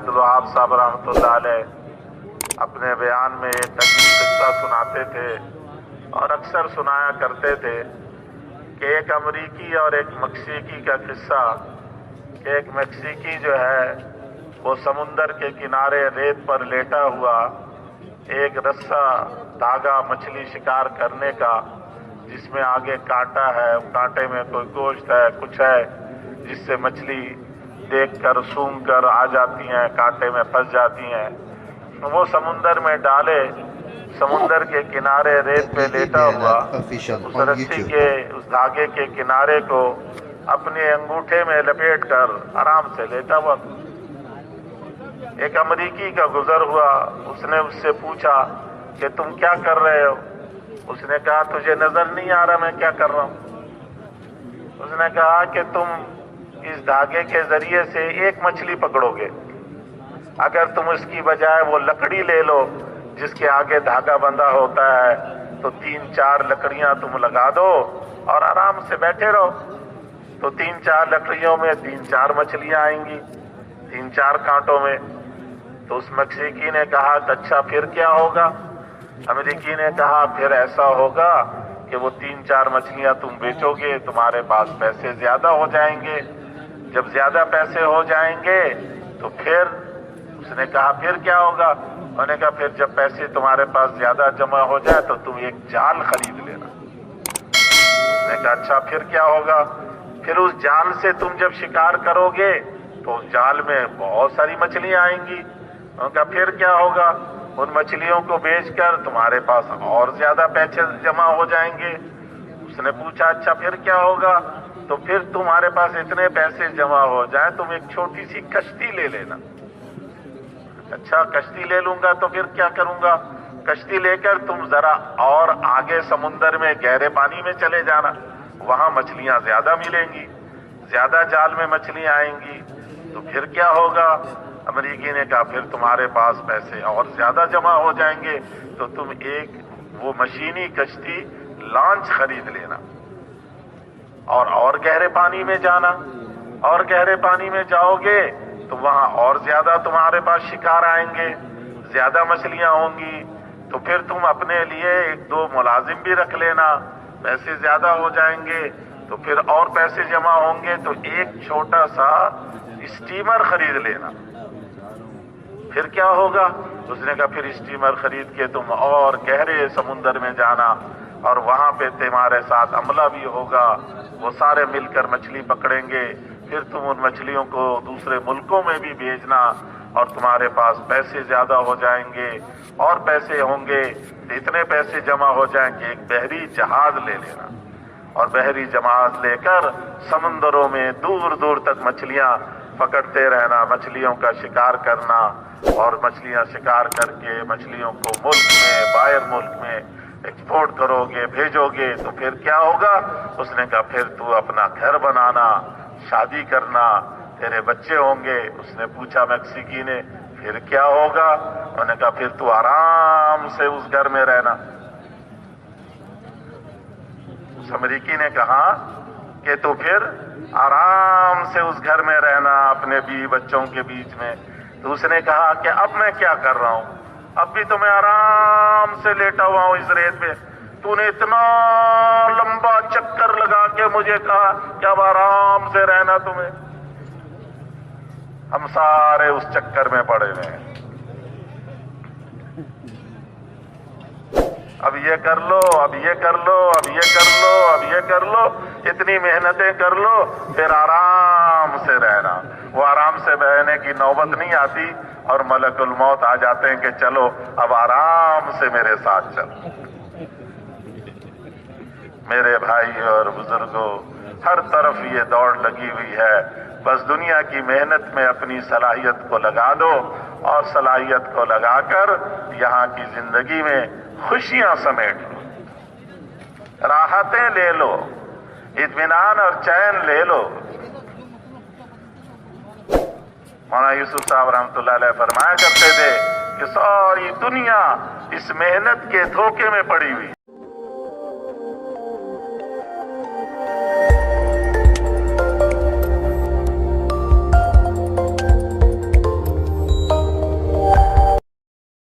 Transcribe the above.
عبدالوہاب صاحب رحمۃ اللہ علیہ اپنے بیان میں ایک عجیب قصہ سناتے تھے اور اکثر سنایا کرتے تھے کہ ایک امریکی اور ایک مکسیکی کا قصہ کہ ایک مکسیکی جو ہے وہ سمندر کے کنارے ریت پر لیٹا ہوا ایک رسہ دھاگا مچھلی شکار کرنے کا جس میں آگے کانٹا ہے، کانٹے میں کوئی گوشت ہے، کچھ ہے جس سے مچھلی دیکھ کر سونگھ کر آ جاتی ہیں، کانٹے میں پھنس جاتی ہیں، وہ سمندر میں ڈالے سمندر کے کنارے ریت پہ لیٹا ہوا اس رسی کے اس دھاگے کے کنارے کو اپنے انگوٹھے میں لپیٹ کر آرام سے لیٹا ہوا. ایک امریکی کا گزر ہوا، اس نے اس سے پوچھا کہ تم کیا کر رہے ہو؟ اس نے کہا تجھے نظر نہیں آ رہا میں کیا کر رہا ہوں؟ اس نے کہا کہ تم اس دھاگے کے ذریعے سے ایک مچھلی پکڑو گے، اگر تم اس کی بجائے وہ لکڑی لے لو جس کے آگے دھاگا بندھا ہوتا ہے تو 3-4 لکڑیاں تم لگا دو اور آرام سے بیٹھے رہو، تو 3-4 لکڑیوں میں 3-4 مچھلیاں آئیں گی 3-4 کانٹوں میں. تو اس مکسیکی نے کہا کہ اچھا پھر کیا ہوگا؟ امریکی نے کہا پھر ایسا ہوگا کہ وہ 3-4 مچھلیاں تم بیچو گے، تمہارے پاس پیسے زیادہ ہو جائیں گے، جب زیادہ پیسے ہو جائیں گے تو پھر اس نے کہا پھر کیا ہوگا؟ انہوں نے کہا پھر جب پیسے تمہارے پاس زیادہ جمع ہو جائے تو تم ایک جال خرید لینا. اس نے کہا اچھا پھر کیا ہوگا؟ پھر اس جال سے تم جب شکار کرو گے تو اس جال میں بہت ساری مچھلیاں آئیں گی. انہوں نے کہا پھر کیا ہوگا؟ ان مچھلیوں کو بیچ کر تمہارے پاس اور زیادہ پیسے جمع ہو جائیں گے. اس نے پوچھا اچھا پھر کیا ہوگا؟ تو پھر تمہارے پاس اتنے پیسے جمع ہو جائیں تم ایک چھوٹی سی کشتی لے لینا. اچھا کشتی لے لوں گا تو پھر کیا کروں گا؟ کشتی لے کر تم ذرا اور آگے سمندر میں گہرے پانی میں چلے جانا، وہاں مچھلیاں زیادہ ملیں گی، زیادہ جال میں مچھلیاں آئیں گی. تو پھر کیا ہوگا؟ امریکی نے کہا پھر تمہارے پاس پیسے اور زیادہ جمع ہو جائیں گے تو تم ایک وہ مشینی کشتی لانچ خرید لینا اور گہرے پانی میں جانا، اور گہرے پانی میں جاؤ گے تو وہاں اور زیادہ تمہارے پاس شکار آئیں گے، زیادہ مچھلیاں ہوں گی. تو پھر تم اپنے لیے 1-2 ملازم بھی رکھ لینا، پیسے زیادہ ہو جائیں گے تو پھر اور پیسے جمع ہوں گے تو ایک چھوٹا سا اسٹیمر خرید لینا. پھر کیا ہوگا؟ اس نے کہا پھر اسٹیمر خرید کے تم اور گہرے سمندر میں جانا اور وہاں پہ تمہارے ساتھ عملہ بھی ہوگا، وہ سارے مل کر مچھلی پکڑیں گے، پھر تم ان مچھلیوں کو دوسرے ملکوں میں بھی بھیجنا اور تمہارے پاس پیسے زیادہ ہو جائیں گے اور پیسے ہوں گے تو اتنے پیسے جمع ہو جائیں گے ایک بحری جہاز لے لینا اور بحری جہاز لے کر سمندروں میں دور دور تک مچھلیاں پکڑتے رہنا، مچھلیوں کا شکار کرنا اور مچھلیاں شکار کر کے مچھلیوں کو ملک میں باہر ملک میں ایکسپورٹ کرو گے، بھیجو گے. تو پھر کیا ہوگا؟ اس نے کہا پھر تو اپنا گھر بنانا، شادی کرنا، تیرے بچے ہوں گے. اس نے پوچھا مکسیکی نے پھر کیا ہوگا؟ انہوں نے کہا پھر تو آرام سے اس گھر میں رہنا. اس امریکی نے کہا کہ تو پھر آرام سے اس گھر میں رہنا اپنے بیوی بچوں کے بیچ میں. تو اس نے کہا کہ اب میں کیا کر رہا ہوں؟ اب بھی تو میں آرام سے لیٹا ہوا ہوں اس ریت پہ، تو نے اتنا لمبا چکر لگا کے مجھے کہا کہ اب آرام سے رہنا تمہیں. ہم سارے اس چکر میں پڑے ہوئے ہیں، اب یہ کر لو، اب یہ کر لو، اب یہ کر لو، اب یہ کر لو، اتنی محنتیں کر لو، پھر آرام سے رہنا. وہ آرام سے رہنے کی نوبت نہیں آتی اور ملک الموت آ جاتے ہیں کہ چلو اب آرام سے میرے ساتھ چلو. میرے بھائی اور بزرگوں، ہر طرف یہ دوڑ لگی ہوئی ہے، بس دنیا کی محنت میں اپنی صلاحیت کو لگا دو اور صلاحیت کو لگا کر یہاں کی زندگی میں خوشیاں سمیٹ لو، راحتیں لے لو، اطمینان اور چین لے لو. مولانا یوسف صاحب رحمۃ اللہ علیہ فرمایا کرتے تھے کہ ساری دنیا اس محنت کے دھوکے میں پڑی ہوئی